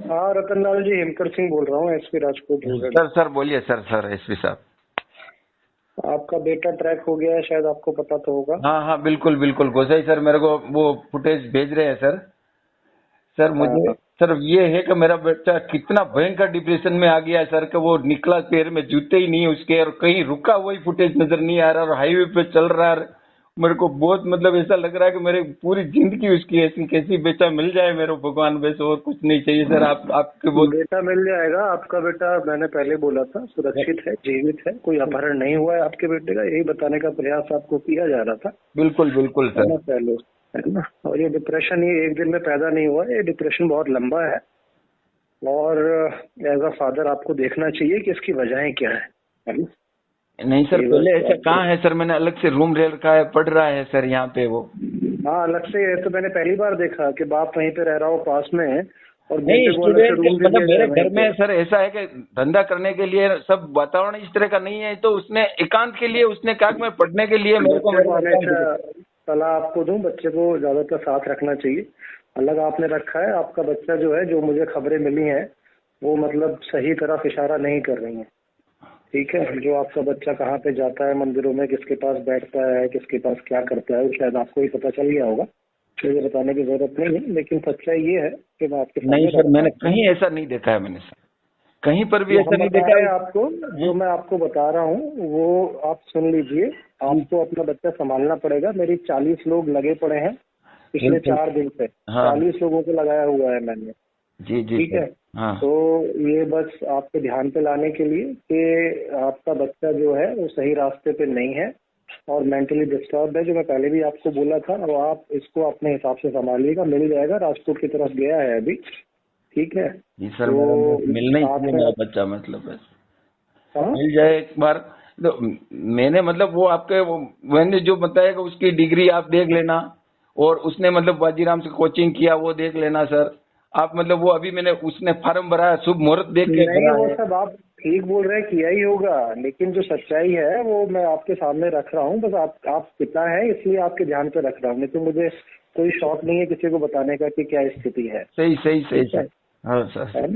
हाँ रतन लाल जी, हेमकर सिंह बोल रहा हूँ, एसपी राजकोट। सर बोलिए सर एसपी साहब। आपका बेटा ट्रैक हो गया है, शायद आपको पता तो होगा। हाँ बिल्कुल गोसाई सर मेरे को वो फुटेज भेज रहे हैं सर। सर मुझे सर ये है कि मेरा बच्चा कितना भयंकर डिप्रेशन में आ गया है सर, कि वो निकला पैर में जूते ही नहीं है उसके, और कहीं रुका वही फुटेज नजर नहीं आ रहा, और हाईवे पे चल रहा है। मेरे को बहुत मतलब ऐसा लग रहा है कि मेरे पूरी जिंदगी उसकी ऐसी कैसी बेटा मिल जाए मेरे भगवान, वैसे और कुछ नहीं चाहिए सर। आपके बहुत बेटा मिल जाएगा। आपका बेटा मैंने पहले बोला था सुरक्षित है, जीवित है, कोई अपहरण नहीं हुआ है आपके बेटे का, यही बताने का प्रयास आपको किया जा रहा था। बिल्कुल सर। पहले है ना। और ये डिप्रेशन ये एक दिन में पैदा नहीं हुआ, ये डिप्रेशन बहुत लंबा है, और एज अ फादर आपको देखना चाहिए कि इसकी वजहें क्या है ना? नहीं सर, पहले ऐसा कहाँ है सर, मैंने अलग से रूम ले रखा है, पढ़ रहा है सर यहाँ पे वो। हाँ अलग से, तो मैंने पहली बार देखा कि बाप वहीं पे रह रहा हो पास में, और नहीं स्टूडेंट मतलब मेरे घर में तो। सर ऐसा है कि धंधा करने के लिए सब वातावरण इस तरह का नहीं है, तो उसने एकांत के लिए उसने कहा कि मैं पढ़ने के लिए मेरे को हमेशा सलाह आपको दूं, बच्चे को ज्यादातर साथ रखना चाहिए। अलग आपने रखा है, आपका बच्चा जो है, जो मुझे खबरें मिली हैं वो मतलब सही तरफ इशारा नहीं कर रही है। ठीक है, जो आपका बच्चा कहाँ पे जाता है मंदिरों में, किसके पास बैठता है, किसके पास क्या करता है, वो शायद आपको ही पता चल गया होगा, मुझे बताने की जरूरत नहीं है। लेकिन सच्चाई ये है कि मैं आपके नहीं सर, मैंने कहीं ऐसा नहीं देखा है, मैंने सर कहीं पर भी ऐसा नहीं देखा है आपको। जो मैं आपको बता रहा हूँ वो आप सुन लीजिए। आपको अपना बच्चा संभालना पड़ेगा। मेरी 40 लोग लगे पड़े हैं पिछले 4 दिन से। 40 लोगों को लगाया हुआ है मैंने। जी ठीक है। तो ये बस आपके ध्यान पे लाने के लिए कि आपका बच्चा जो है वो सही रास्ते पे नहीं है और मेंटली डिस्टर्ब है, जो मैं पहले भी आपको बोला था। और आप इसको अपने हिसाब से संभालिएगा। मिल जाएगा, राजकोट की तरफ गया है अभी। ठीक है जी सर, तो मिलना ही चाहिए मेरा बच्चा, मतलब बस मिल जाए एक बार। तो मैंने मतलब वो आपके मैंने जो बताया कि उसकी डिग्री आप देख लेना, और उसने मतलब बाजीराम से कोचिंग किया वो देख लेना सर। आप मतलब वो अभी मैंने उसने फार्म भरा है, शुभ मुहूर्त देख के नहीं, वो सब आप ठीक बोल रहे हैं, किया ही होगा, लेकिन जो सच्चाई है वो मैं आपके सामने रख रहा हूँ। बस आप पिता है इसलिए आपके ध्यान पे रख रहा हूँ, नहीं तो मुझे कोई शौक नहीं है किसी को बताने का कि क्या स्थिति है। सही सर। हाँ सर।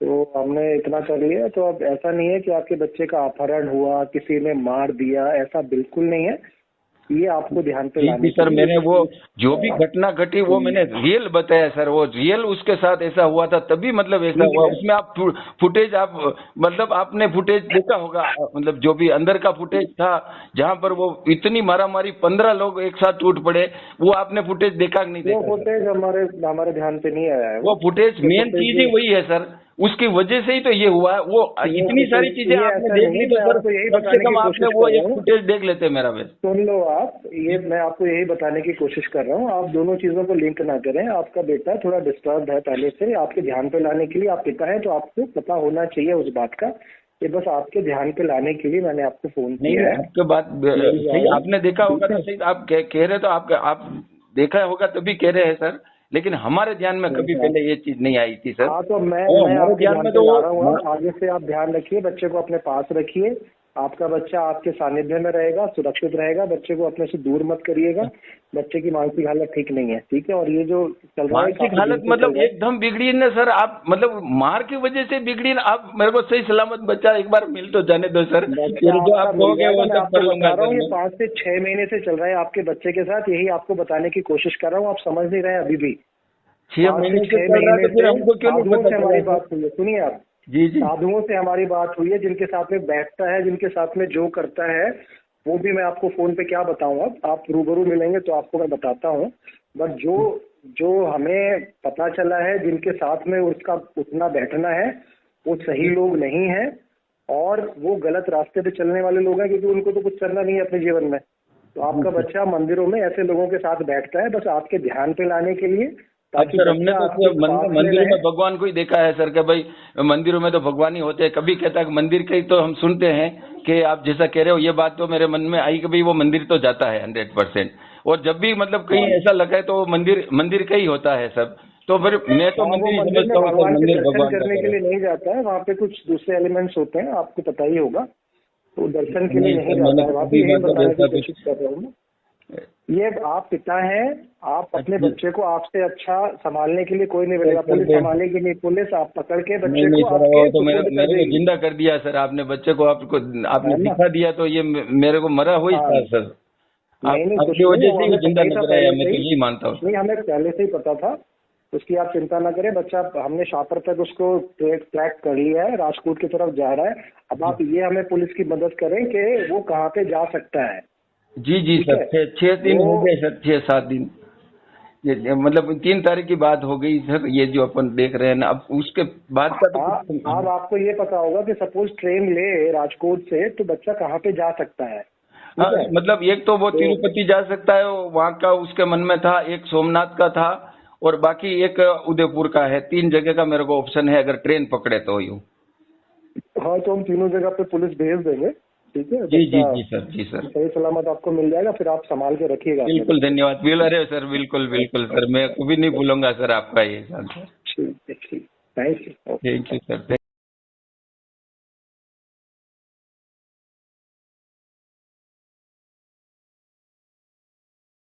तो हमने इतना कर लिया। तो अब ऐसा नहीं है कि आपके बच्चे का अपहरण हुआ, किसी ने मार दिया, ऐसा बिल्कुल नहीं है। ये आपको ध्यान पे लाना। सर मैंने वो जो भी घटना घटी वो मैंने रियल बताया सर, वो रियल उसके साथ ऐसा हुआ था, तभी मतलब ऐसा हुआ। उसमें आप फुटेज आप मतलब आपने फुटेज देखा होगा, मतलब जो भी अंदर का फुटेज था जहाँ पर वो इतनी मारामारी 15 लोग एक साथ टूट पड़े, वो आपने फुटेज देखा कि नहीं देखा? वो फुटेज हमारे ध्यान पे नहीं आया है। वो फुटेज मेन चीज ही वही है सर, उसकी वजह से ही तो ये हुआ है। वो इतनी सारी चीजें आपने देख ली, तो सर कम से कम आपने वो एक फुटेज देख लेते मेरा बस। सुन लो आप, ये मैं आपको यही बताने की कोशिश कर रहा हूँ। आप दोनों चीजों को लिंक ना करें। आपका बेटा थोड़ा डिस्टर्ब है पहले से, आपके ध्यान पे लाने के लिए, आप पिता है तो आपको पता होना चाहिए उस बात का। ये बस आपके ध्यान पे लाने के लिए मैंने आपको फोन किया है। आपके बात सही, आपने देखा होगा तो सही, आप कह रहे तो आप देखा होगा तभी कह रहे हैं सर, लेकिन हमारे ध्यान में कभी पहले ये चीज नहीं आई थी सर। हाँ, तो मैं आपके ध्यान में तो ला रहा हूँ। आगे से आप ध्यान रखिए, बच्चे को अपने पास रखिए। आपका बच्चा आपके सानिध्य में रहेगा, सुरक्षित रहेगा। बच्चे को अपने से दूर मत करिएगा। बच्चे की मानसिक हालत ठीक नहीं है। ठीक है। और ये जो चल रहा है मानसिक हालत मतलब एकदम बिगड़ी ना सर। आप मतलब मार की वजह से बिगड़ी ना। आप मेरे को सही सलामत बच्चा एक बार मिल तो जाने दो सर, फिर जो आप कहोगे वो सब कर लूंगा सर। ये 5 से 6 महीने से चल रहा है आपके बच्चे के साथ, यही आपको बताने की कोशिश कर रहा हूँ। आप समझ नहीं रहे अभी भी। 6 महीने से चल रहा है तो फिर हमको क्यों नहीं पता? हमारी बात हुई है, सुनिए आप। जी साधुओं से हमारी बात हुई है, जिनके साथ में बैठता है, जिनके साथ में जो करता है, वो भी मैं आपको फोन पे क्या बताऊं। अब आप रूबरू मिलेंगे तो आपको मैं बताता हूँ। बट जो हमें पता चला है, जिनके साथ में उसका उठना बैठना है, वो सही लोग नहीं है, और वो गलत रास्ते पे चलने वाले लोग हैं, क्योंकि उनको तो कुछ करना नहीं है अपने जीवन में। तो आपका बच्चा मंदिरों में ऐसे लोगों के साथ बैठता है, बस आपके ध्यान पे लाने के लिए। सर हमने तो मंदिरों में भगवान को ही देखा है सर, कि भाई मंदिरों में तो भगवान ही होते हैं। कभी कहता है मंदिर के तो हम सुनते हैं कि आप जैसा कह रहे हो, ये बात तो मेरे मन में आई कि भाई वो मंदिर तो जाता है 100%। और जब भी मतलब कहीं ऐसा लगा है तो मंदिर का ही होता है सब। तो फिर मैं तो मंदिर समझता हूँ, मंदिर भगवान करने के लिए नहीं जाता है। वहाँ पे कुछ दूसरे एलिमेंट्स होते हैं, आपको पता ही होगा। तो दर्शन के लिए नहीं जाता है वहाँ पे। यही बताने की कोशिश कर रहा हूँ। ये आप पिता हैं, आप अपने अच्छा। बच्चे को आपसे अच्छा संभालने के लिए कोई नहीं मिलेगा। सर, पुलिस संभालेगी नहीं, पुलिस आप पकड़ के नहीं बच्चे नहीं को सर, वो आपके तो मेरे सुपुर्द कर मेरे को देगी। जिंदा कर दिया सर आपने, बच्चे को आपने है ना? दिखा दिया, तो ये मेरे को मरा हुआ ही हाँ, था सर। नहीं नहीं, कुछ आपकी नहीं, वजह वो से ही हमें जिंदा पता ही था नजर आया, पहले मैं से तो ही। यही मानता हूँ। नहीं, हमें पहले से ही पता था, उसकी आप चिंता ना करें। बच्चा हमने शापर तक उसको ट्रैक कर लिया है, राजकोट की तरफ जा रहा है। अब आप ये हमें पुलिस की मदद करें कि वो कहाँ पे जा सकता है। जी जी ठीक सर, है, 6 दिन हो वो गए सर, 6-7 दिन। ये मतलब 3 तारीख की बात हो गई सर, ये जो अपन देख रहे हैं ना, अब उसके बाद का तो हाँ, कुछ। अब आपको ये पता होगा कि सपोज ट्रेन ले राजकोट से तो बच्चा कहाँ पे जा सकता है। ठीक हाँ, है, मतलब एक तो वो तो तिरुपति जा सकता है, वहाँ का उसके मन में था, एक सोमनाथ का था, और बाकी एक उदयपुर का है। 3 जगह का मेरे को ऑप्शन है, अगर ट्रेन पकड़े तो यूँ। हाँ, तो हम तीनों जगह पे पुलिस भेज देंगे। ठीक है, जी जी बच्चा जी सर, जी सर। सही सलामत आपको मिल जाएगा। फिर आप संभाल के रखिएगा अपने बिल्कुल बच्चे धन्यवाद, अरे सर, बिल्कुल बिल्कुल को। सर, मैं कभी नहीं भूलूंगा सर आपका ये सर। ठीक है, ठीक, thank you. Thank you sir.